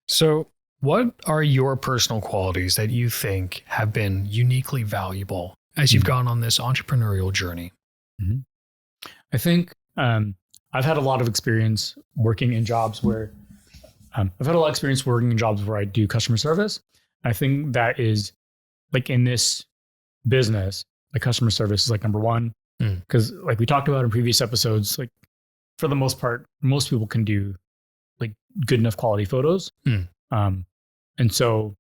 So, what are your personal qualities that you think have been uniquely valuable as you've Mhm. gone on this entrepreneurial journey? Mhm. I think I've had a lot of experience working in jobs where I've had a lot of experience working in jobs where I do customer service. I think that is like in this business, like customer service is like number one Mm. because like we talked about in previous episodes, like for the most part, most people can do like good enough quality photos. Mm. Um, and so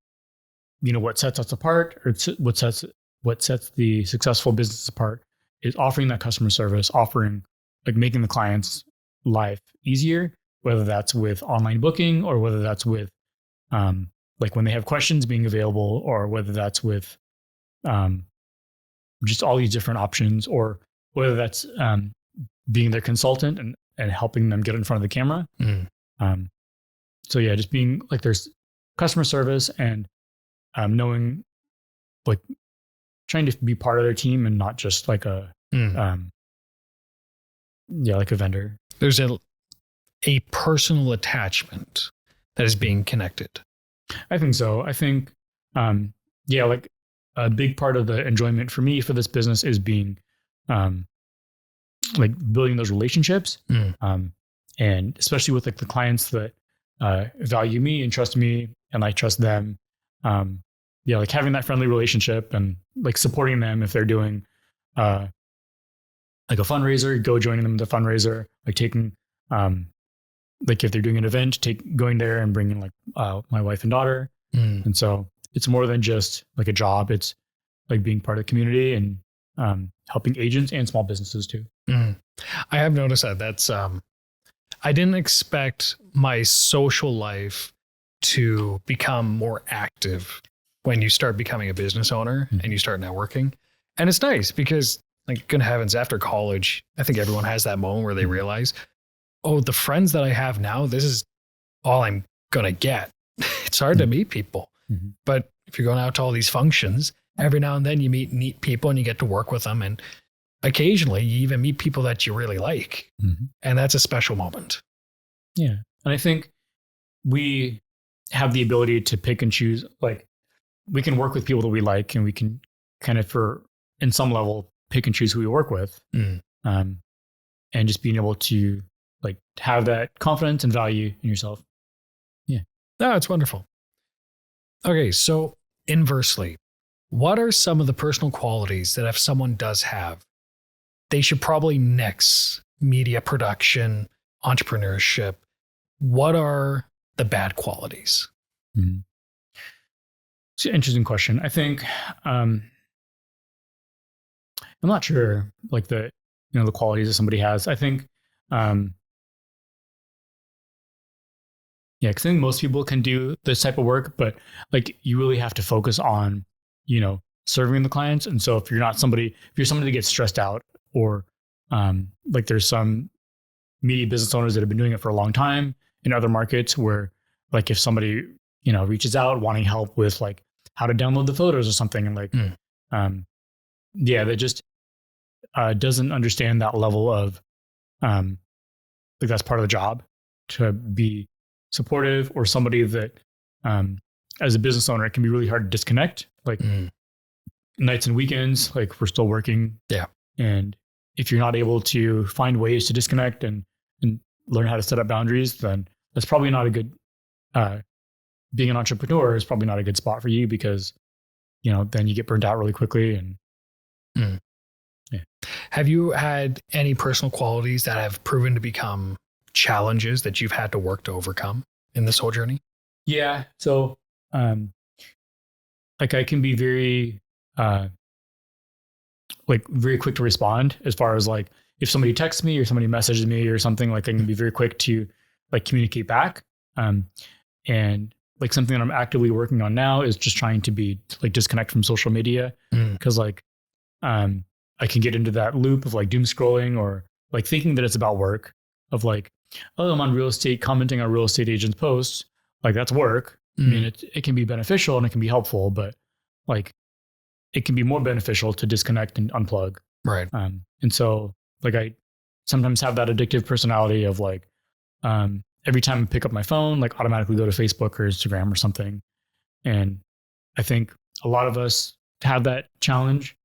what sets us apart or what sets the successful business apart is offering that customer service, offering like making the client's life easier, whether that's with online booking or whether that's with um, like when they have questions being available, or whether that's with um, just all these different options, or whether that's being their consultant and helping them get in front of the camera. Mm. Um, so yeah, just being like there's customer service and knowing like trying to be part of their team and not just like a Mm. um like a vendor. There's a personal attachment that is being connected. I think so. I think um like a big part of the enjoyment for me for this business is being um like building those relationships, Mm. and especially with like the clients that value me and trust me and I trust them. um like having that friendly relationship and like supporting them if they're doing uh like a fundraiser, go joining them in the fundraiser, like taking um like if they're doing an event, going there and bringing like my wife and daughter. Mm. And so it's more than just like a job. It's like being part of the community and helping agents and small businesses too. Mm. I have noticed that. I didn't expect my social life to become more active when you start becoming a business owner and you start networking. And it's nice because, like, good heavens, after college, I think everyone has that moment where they realize, oh, the friends that I have now, this is all I'm going to get. It's hard to meet people. Mm-hmm. But if you're going out to all these functions, every now and then you meet neat people and you get to work with them. And occasionally you even meet people that you really like. Mm-hmm. And that's a special moment. Yeah. And I think we have the ability to pick and choose. Like we can work with people that we like, and we can kind of, for in some level, pick and choose who we work with. Mm. And just being able to like have that confidence and value in yourself. Yeah. No, it's wonderful. Okay, so inversely, what are some of the personal qualities that if someone does have, they should probably nix media production, entrepreneurship? What are the bad qualities? Mm-hmm. It's an interesting question. I think I'm not sure like the qualities that somebody has. I think because I think most people can do this type of work, but like you really have to focus on, serving the clients. And so if you're somebody that gets stressed out, or like there's some media business owners that have been doing it for a long time in other markets where like if somebody, reaches out wanting help with like how to download the photos or something, and like, that just doesn't understand that level of, like that's part of the job to be supportive, or somebody that, as a business owner, it can be really hard to disconnect. Like nights and weekends, like we're still working. Yeah. And if you're not able to find ways to disconnect and learn how to set up boundaries, then that's probably not a good, being an entrepreneur is probably not a good spot for you, because, then you get burned out really quickly. And yeah. Have you had any personal qualities that have proven to become challenges that you've had to work to overcome in this whole journey? Yeah. So, like I can be very, like very quick to respond, as far as like if somebody texts me or somebody messages me or something, like I can be very quick to like communicate back. And like something that I'm actively working on now is just trying to be like disconnect from social media, because like I can get into that loop of like doom scrolling, or like thinking that it's about work, of like, oh, I'm on real estate, commenting on real estate agents' posts, like that's work. I mean, it can be beneficial and it can be helpful, but like it can be more beneficial to disconnect and unplug. Right. And so like I sometimes have that addictive personality of like, every time I pick up my phone, like automatically go to Facebook or Instagram or something. And I think a lot of us have that challenge.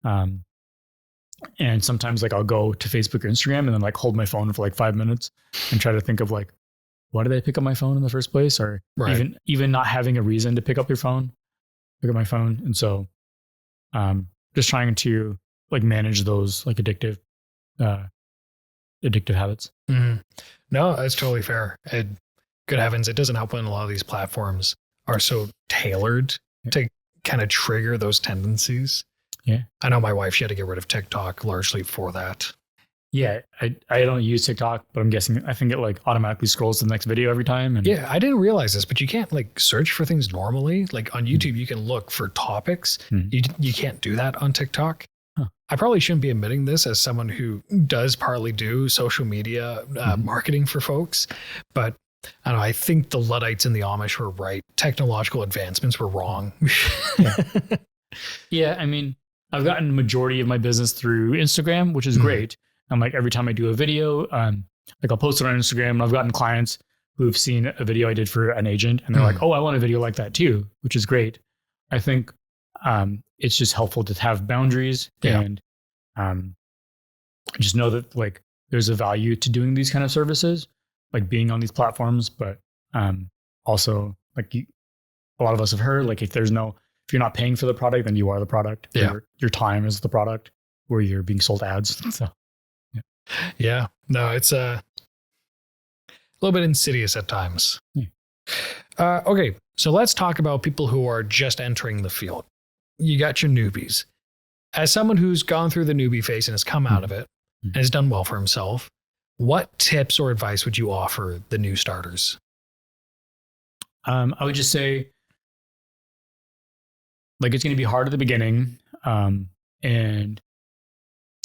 And sometimes like I'll go to Facebook or Instagram and then like hold my phone for like 5 minutes and try to think of like, why did I pick up my phone in the first place? Or even not having a reason to pick up my phone. And so just trying to like manage those like addictive habits. Mm-hmm. No, that's totally fair. Good heavens, it doesn't help when a lot of these platforms are so tailored to kind of trigger those tendencies. Yeah. I know my wife, she had to get rid of TikTok largely for that. Yeah. I don't use TikTok, but I think it like automatically scrolls to the next video every time. And yeah, I didn't realize this, but you can't like search for things normally. Like on YouTube, you can look for topics. You can't do that on TikTok. Huh. I probably shouldn't be admitting this as someone who does partly do social media marketing for folks, but I don't know, I think the Luddites and the Amish were right. Technological advancements were wrong. Yeah. I mean, I've gotten the majority of my business through Instagram, which is great. And like every time I do a video, like I'll post it on Instagram, and I've gotten clients who've seen a video I did for an agent and they're like, oh, I want a video like that too, which is great. I think it's just helpful to have boundaries and just know that like there's a value to doing these kind of services, like being on these platforms. But also like a lot of us have heard, like if you're not paying for the product, then you are the product. Yeah. Your time is the product where you're being sold ads. So yeah, no, it's a little bit insidious at times. Okay, so let's talk about people who are just entering the field. You got your newbies. As someone who's gone through the newbie phase and has come out of it and has done well for himself, what tips or advice would you offer the new starters? I would just say, like, it's going to be hard at the beginning. And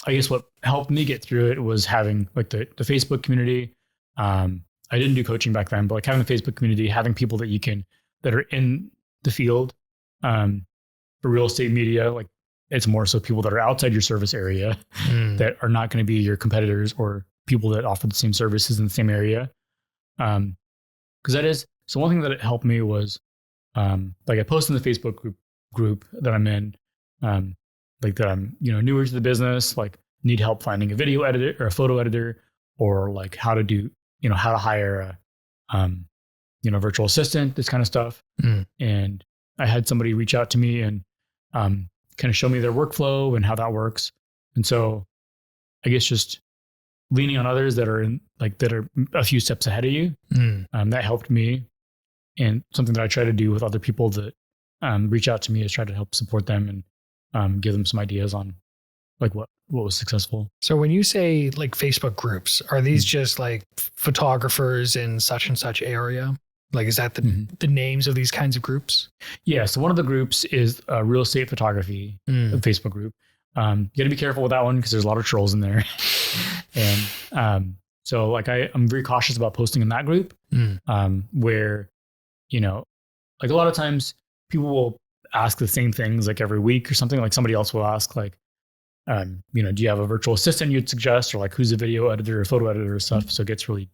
I guess what helped me get through it was having like the Facebook community. I didn't do coaching back then, but like having the Facebook community, having people that are in the field for real estate media, like it's more so people that are outside your service area that are not going to be your competitors or people that offer the same services in the same area. So one thing that helped me was like I posted in the Facebook group that I'm in, like that I'm, newer to the business, like need help finding a video editor or a photo editor, or like how to hire a, virtual assistant, this kind of stuff. And I had somebody reach out to me and kind of show me their workflow and how that works. And so I guess just leaning on others that are a few steps ahead of you, that helped me. And something that I try to do with other people that reach out to me is try to help support them and give them some ideas on like what was successful. So when you say like Facebook groups, are these just like photographers in such and such area? Like, is that the names of these kinds of groups? Yeah. So one of the groups is real estate photography, the Facebook group. You got to be careful with that one because there's a lot of trolls in there. And so like I'm very cautious about posting in that group where, like a lot of times people will ask the same things like every week or something. Like somebody else will ask like, do you have a virtual assistant you'd suggest, or like who's a video editor or photo editor or stuff? So it gets really,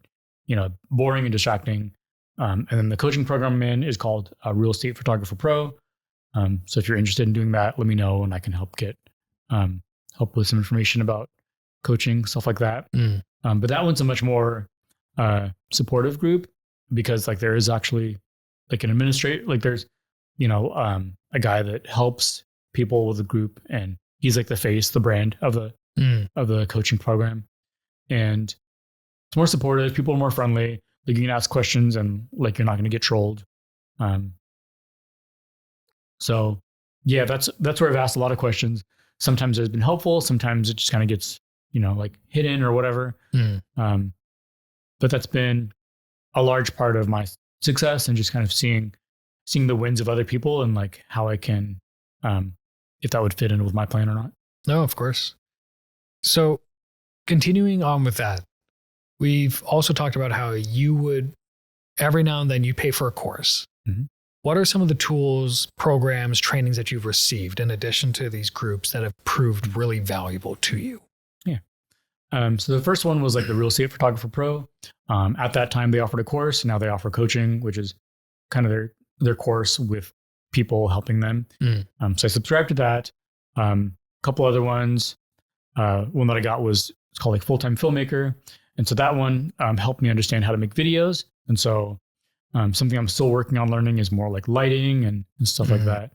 boring and distracting. And then the coaching program I'm in is called Real Estate Photographer Pro. So if you're interested in doing that, let me know and I can help with some information about coaching, stuff like that. But that one's a much more supportive group because like there is actually like an administrator, like there's, a guy that helps people with the group and he's like the brand of the coaching program. And it's more supportive. People are more friendly. Like you can ask questions and like you're not going to get trolled. So yeah, that's where I've asked a lot of questions. Sometimes it's been helpful. Sometimes it just kind of gets, like hidden or whatever. But that's been a large part of my success and just kind of seeing the wins of other people and like how I can, if that would fit in with my plan or not. No, of course. So continuing on with that, we've also talked about how you would, every now and then you pay for a course. What are some of the tools, programs, trainings that you've received in addition to these groups that have proved really valuable to you? Yeah. So the first one was like the Real Estate Photographer Pro. At that time, they offered a course. Now they offer coaching, which is kind of their course with people helping them. So I subscribed to that. A couple other ones. One that I got was it's called like Full-Time Filmmaker, and so that one helped me understand how to make videos. And so something I'm still working on learning is more like lighting and stuff like that.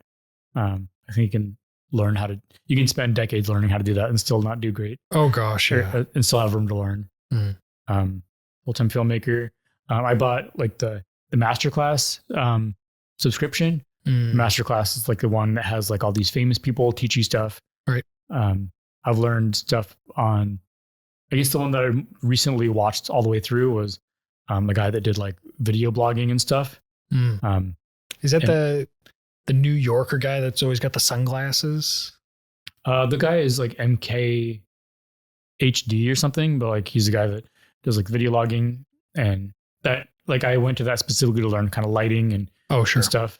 I think you can spend decades learning how to do that and still not do great. Oh gosh, yeah. And still have room to learn. Full-Time Filmmaker. I bought like the masterclass subscription. Masterclass is like the one that has like all these famous people teach you stuff. Right. I've learned stuff on, I guess the one that I recently watched all the way through was the guy that did like video blogging and stuff. Is that the New Yorker guy that's always got the sunglasses? The guy is like MKHD or something, but like he's the guy that does like video logging, and that like I went to that specifically to learn kind of lighting and and stuff.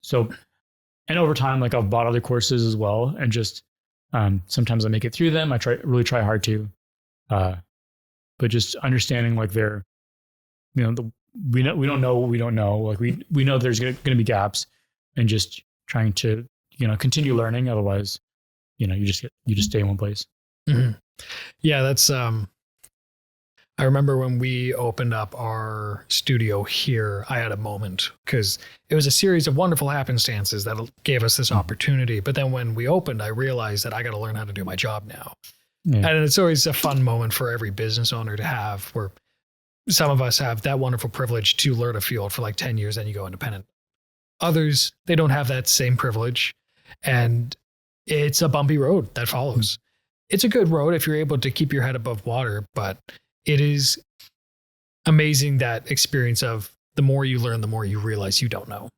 So, and over time, like I've bought other courses as well, and just sometimes I make it through them. I really try hard to, but just understanding like their, we don't know what we don't know. Like we know there's going to be gaps, and just trying to continue learning. Otherwise, you just stay in one place. Yeah, that's I remember when we opened up our studio here, I had a moment because it was a series of wonderful happenstances that gave us this opportunity. But then when we opened, I realized that I got to learn how to do my job now. And it's always a fun moment for every business owner to have, where some of us have that wonderful privilege to learn a field for like 10 years, then you go independent. Others, they don't have that same privilege. And it's a bumpy road that follows. It's a good road if you're able to keep your head above water, but it is amazing, that experience of the more you learn, the more you realize you don't know.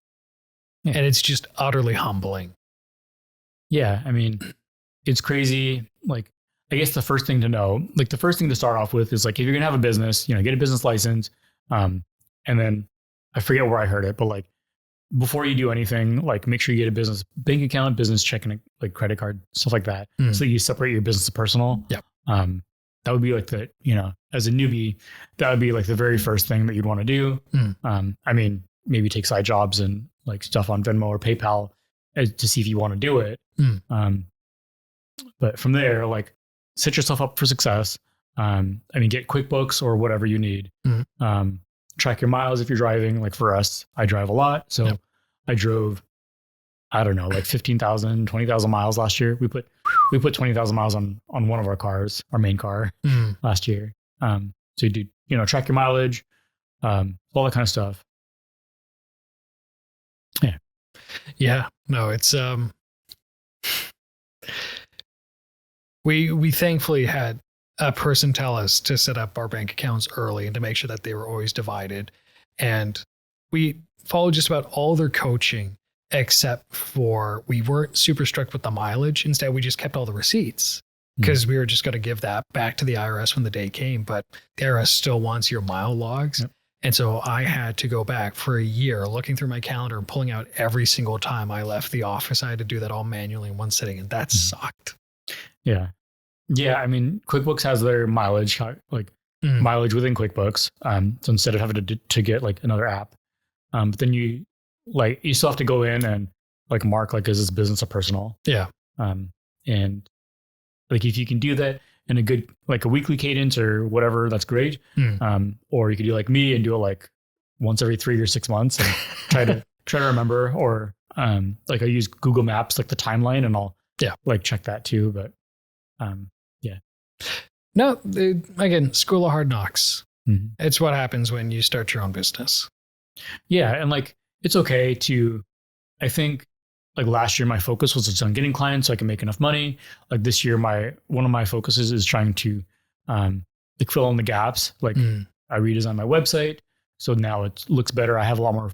And it's just utterly humbling. Yeah. I mean, it's crazy. Like, I guess the first thing to know, like the first thing to start off with is like, if you're going to have a business, get a business license. And then I forget where I heard it, but like before you do anything, like make sure you get a business bank account, business checking, like credit card, stuff like that. So you separate your business to personal. Yep. That would be like as a newbie, that would be like the very first thing that you'd want to do. I mean, maybe take side jobs and like stuff on Venmo or PayPal to see if you want to do it. But from there, like set yourself up for success. I mean, get QuickBooks or whatever you need. Track your miles if you're driving. Like for us, I drive a lot. So I drove, I don't know, like 15,000, 20,000 miles last year. We put 20,000 miles on one of our cars, our main car last year. So you do, track your mileage, all that kind of stuff. Yeah. Yeah. No, it's, we thankfully had a person tell us to set up our bank accounts early and to make sure that they were always divided. And we followed just about all their coaching, except for we weren't super strict with the mileage. Instead, we just kept all the receipts because we were just going to give that back to the IRS when the day came. But the IRS still wants your mile logs. Yep. And so I had to go back for a year looking through my calendar and pulling out every single time I left the office. I had to do that all manually in one sitting, and that sucked. Yeah. Yeah. I mean, QuickBooks has their mileage, like mileage within QuickBooks. So instead of having to get like another app, but then you still have to go in and like mark, like, is this business or personal? Yeah. And like, if you can do that in a good, like a weekly cadence or whatever, that's great. Or you could do like me and do it like once every 3 or 6 months and try to remember, or like I use Google Maps, like the timeline, and I'll like check that too. But yeah. No, again, school of hard knocks. It's what happens when you start your own business. Yeah. And like, it's okay to, I think like last year, my focus was just on getting clients so I can make enough money. Like this year, one of my focuses is trying to like fill in the gaps. Like I redesigned my website, so now it looks better. I have a lot more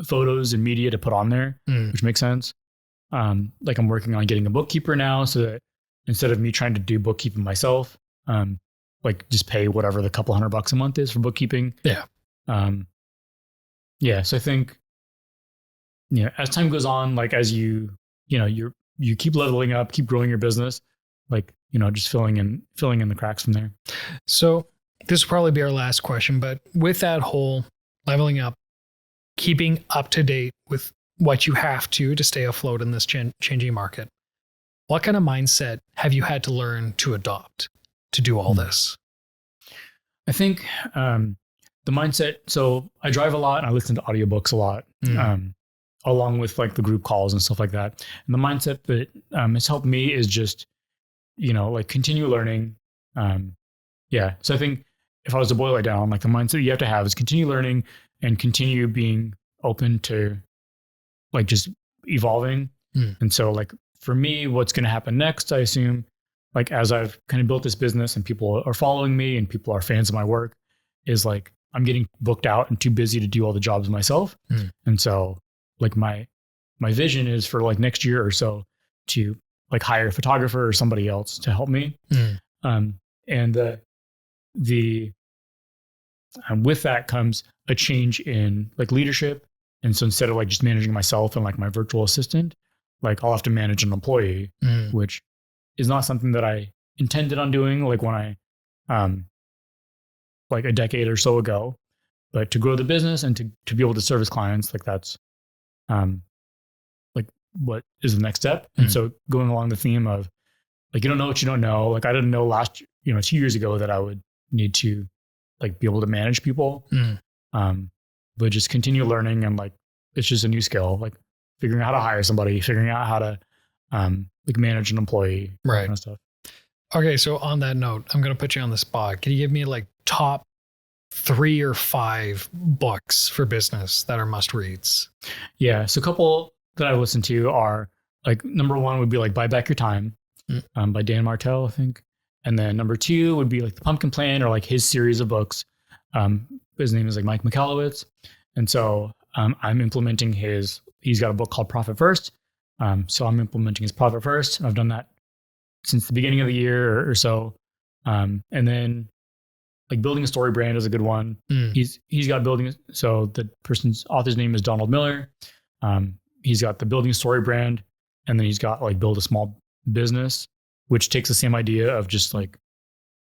photos and media to put on there, which makes sense. Like I'm working on getting a bookkeeper now, so that instead of me trying to do bookkeeping myself, like just pay whatever the couple $100 a month is for bookkeeping. Yeah. Yeah. So I think, as time goes on, like as you keep leveling up, keep growing your business, like, just filling in the cracks from there. So this will probably be our last question, but with that whole leveling up, keeping up to date with what you have to stay afloat in this changing market, what kind of mindset have you had to learn to adopt to do all this? I think the mindset, so I drive a lot and I listen to audiobooks a lot, along with like the group calls and stuff like that. And the mindset that has helped me is just, like continue learning. So I think if I was to boil it down, like the mindset you have to have is continue learning and continue being open to like just evolving. And so like for me, what's going to happen next, I assume, like as I've kind of built this business and people are following me and people are fans of my work, is like I'm getting booked out and too busy to do all the jobs myself. And so like my vision is for like next year or so to like hire a photographer or somebody else to help me. And with that comes a change in like leadership. And so instead of like just managing myself and like my virtual assistant, like I'll have to manage an employee, which is not something that I intended on doing like when I like a decade or so ago. But to grow the business and to be able to service clients, like that's like what is the next step. And so going along the theme of like, you don't know what you don't know. Like I didn't know 2 years ago that I would need to like be able to manage people. But just continue learning and like, it's just a new skill, like figuring out how to hire somebody, figuring out how to like manage an employee, right? That kind of stuff. Okay. So on that note, I'm going to put you on the spot. Can you give me like top 3 or 5 books for business that are must reads? Yeah. So a couple that I listen to are like, number 1 would be like Buy Back Your Time by Dan Martell, I think. And then number 2 would be like The Pumpkin Plan or like his series of books. His name is like Mike Michalowicz. And so I'm implementing he's got a book called Profit First. So I'm implementing his Profit First. I've done that since the beginning of the year or so. And then like Building a Story Brand is a good one. He's got so the author's name is Donald Miller. He's got the Building a Story Brand, and then he's got like Build a Small Business, which takes the same idea of just like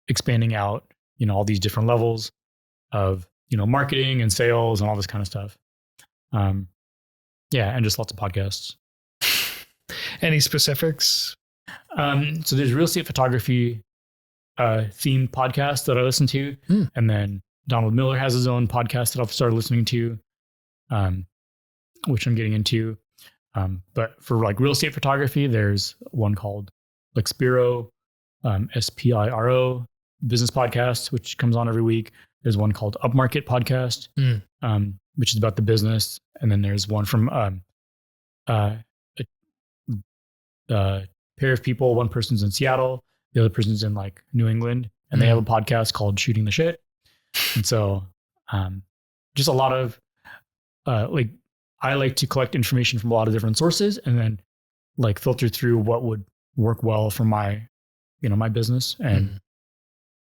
expanding out, all these different levels of, marketing and sales and all this kind of stuff. And just lots of podcasts. Any specifics? So there's real estate photography themed podcast that I listen to. And then Donald Miller has his own podcast that I've started listening to, which I'm getting into. But for like real estate photography, there's one called like Spiro, Spiro business podcast, which comes on every week. There's one called Upmarket podcast, which is about the business. And then there's one from a pair of people. One person's in Seattle, the other person's in like New England, and they have a podcast called Shooting the Shit. And so just a lot of like I like to collect information from a lot of different sources and then like filter through what would work well for my my business, and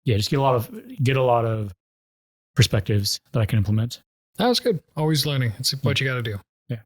just get a lot of perspectives that I can implement. That was good. Always learning. It's what you got to do. Yeah.